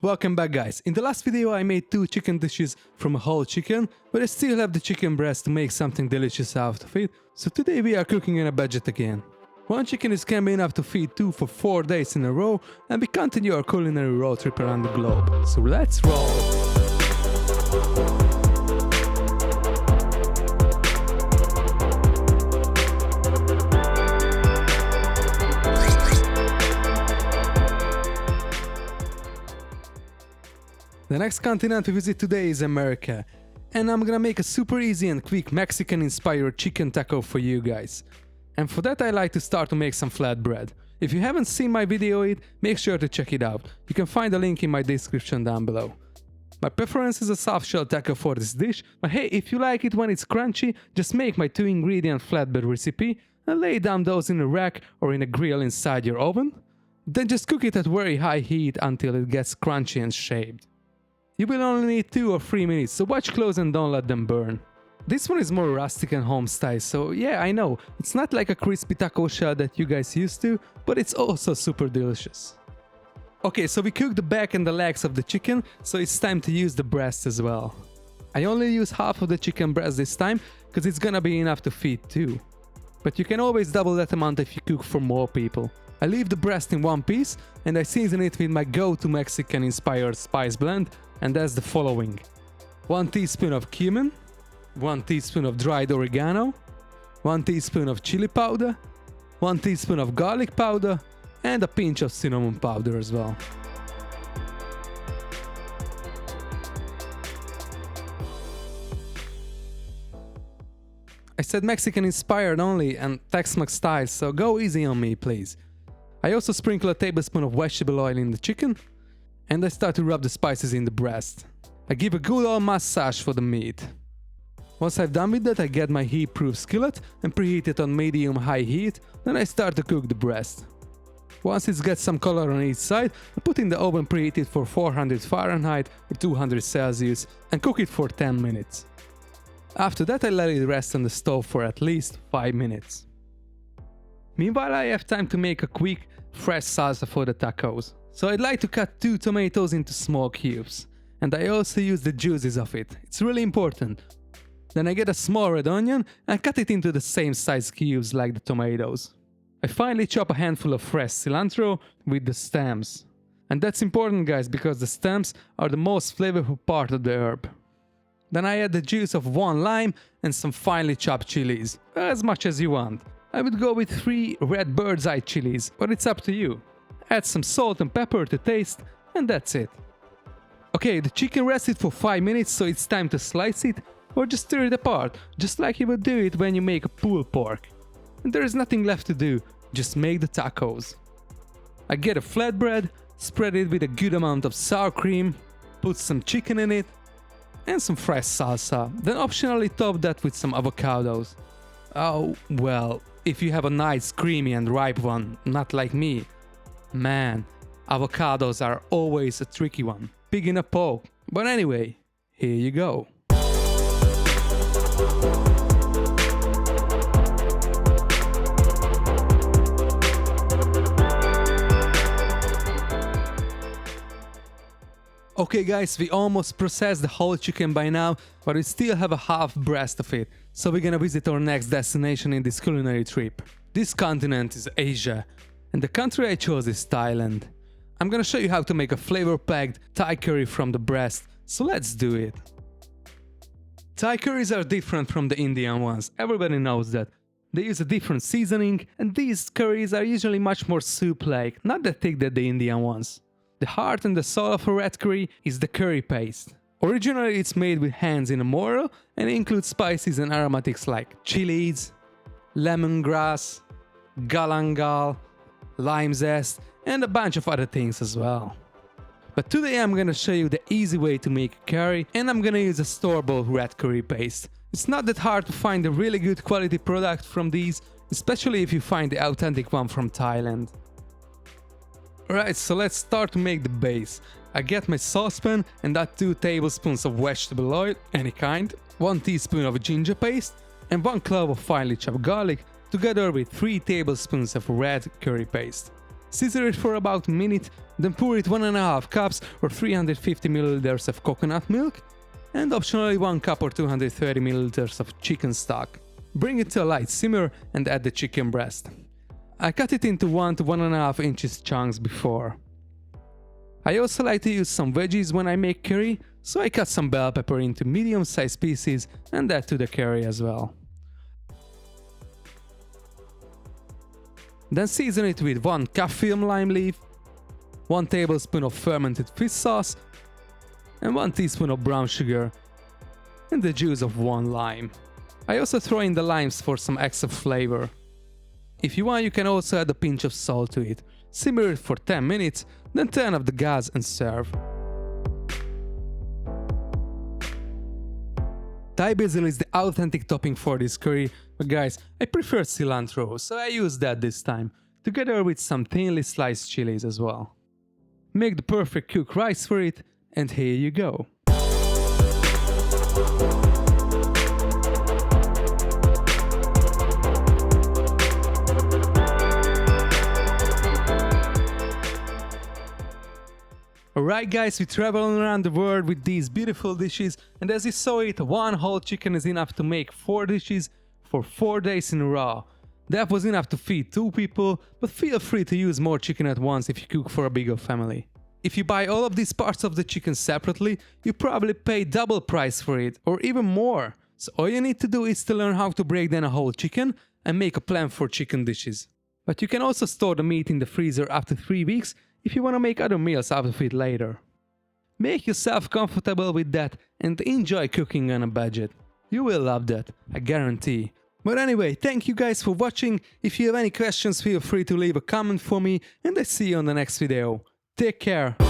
Welcome back, guys. In the last video I made 2 chicken dishes from a whole chicken, but I still have the chicken breast to make something delicious out of it, so today we are cooking on a budget again. 1 chicken can be enough to feed 2 for 4 days in a row, and we continue our culinary road trip around the globe. So let's roll! The next continent we visit today is America, and I'm gonna make a super easy and quick Mexican-inspired chicken taco for you guys. And for that I like to start to make some flatbread. If you haven't seen my video yet, make sure to check it out. You can find the link in my description down below. My preference is a soft shell taco for this dish, but hey, if you like it when it's crunchy, just make my 2-ingredient flatbread recipe and lay down those in a rack or in a grill inside your oven. Then just cook it at very high heat until it gets crunchy and shaped. You will only need 2 or 3 minutes, so watch close and don't let them burn. This one is more rustic and home style, so yeah, I know, it's not like a crispy taco shell that you guys used to, but it's also super delicious. Okay, so we cooked the back and the legs of the chicken, so it's time to use the breast as well. I only use half of the chicken breast this time, because it's gonna be enough to feed 2. But you can always double that amount if you cook for more people. I leave the breast in one piece, and I season it with my go-to Mexican-inspired spice blend, and that's the following: 1 teaspoon of cumin, 1 teaspoon of dried oregano, 1 teaspoon of chili powder, 1 teaspoon of garlic powder, and a pinch of cinnamon powder as well. I said Mexican inspired only and Tex-Mex style, so go easy on me please. I also sprinkle a tablespoon of vegetable oil in the chicken, and I start to rub the spices in the breast. I give a good old massage for the meat. Once I've done with that, I get my heat-proof skillet and preheat it on medium-high heat, then I start to cook the breast. Once it gets some color on each side, I put in the oven preheated for 400 Fahrenheit or 200 Celsius and cook it for 10 minutes. After that I let it rest on the stove for at least 5 minutes. Meanwhile I have time to make a quick, fresh salsa for the tacos. So I'd like to cut 2 tomatoes into small cubes, and I also use the juices of it, it's really important. Then I get a small red onion and cut it into the same size cubes like the tomatoes. I finally chop a handful of fresh cilantro with the stems. And that's important guys, because the stems are the most flavorful part of the herb. Then I add the juice of 1 lime and some finely chopped chilies, as much as you want. I would go with 3 red bird's eye chilies, but it's up to you. Add some salt and pepper to taste, and that's it. Okay, the chicken rested for 5 minutes, so it's time to slice it or just stir it apart, just like you would do it when you make a pulled pork. And there is nothing left to do, just make the tacos. I get a flatbread, spread it with a good amount of sour cream, put some chicken in it, and some fresh salsa, then optionally top that with some avocados. Oh, well, if you have a nice creamy and ripe one, not like me. Man, avocados are always a tricky one, big in a poke. But anyway, here you go. Okay guys, we almost processed the whole chicken by now, but we still have a half breast of it, so we're gonna visit our next destination in this culinary trip. This continent is Asia, and the country I chose is Thailand. I'm gonna show you how to make a flavor-packed Thai curry from the breast, so let's do it. Thai curries are different from the Indian ones, everybody knows that. They use a different seasoning, and these curries are usually much more soup-like, not that thick as the Indian ones. The heart and the soul of a red curry is the curry paste. Originally it's made with hands in a mortar and includes spices and aromatics like chilies, lemongrass, galangal, lime zest, and a bunch of other things as well. But today I'm gonna show you the easy way to make a curry, and I'm gonna use a store-bought red curry paste. It's not that hard to find a really good quality product from these, especially if you find the authentic one from Thailand. Alright, so let's start to make the base. I get my saucepan and add 2 tablespoons of vegetable oil, any kind, 1 teaspoon of ginger paste, and 1 clove of finely chopped garlic, together with 3 tablespoons of red curry paste. Scissor it for about a minute Then pour it 1.5 cups or 350 milliliters of coconut milk, and optionally 1 cup or 230 milliliters of chicken stock. Bring it to a light simmer and add the chicken breast. I cut it into 1 to 1.5 inches chunks before. I also like to use some veggies when I make curry, so I cut some bell pepper into medium-sized pieces and add to the curry as well. Then season it with 1 cup film lime leaf, 1 tablespoon of fermented fish sauce, and 1 teaspoon of brown sugar, and the juice of 1 lime. I also throw in the limes for some extra flavor. If you want, you can also add a pinch of salt to it. Simmer it for 10 minutes, then turn off the gas and serve. Thai basil is the authentic topping for this curry, but guys, I prefer cilantro, so I use that this time, together with some thinly sliced chilies as well. Make the perfect cooked rice for it, and here you go. Alright guys, we traveling around the world with these beautiful dishes, and as you saw it, 1 whole chicken is enough to make 4 dishes for 4 days in a row. That was enough to feed 2 people, but feel free to use more chicken at once if you cook for a bigger family. If you buy all of these parts of the chicken separately, you probably pay double price for it, or even more. So all you need to do is to learn how to break down a whole chicken and make a plan for chicken dishes. But you can also store the meat in the freezer up to 3 weeks if you want to make other meals out of it later. Make yourself comfortable with that and enjoy cooking on a budget. You will love that, I guarantee. But anyway, thank you guys for watching. If you have any questions, feel free to leave a comment for me, and I see you on the next video. Take care.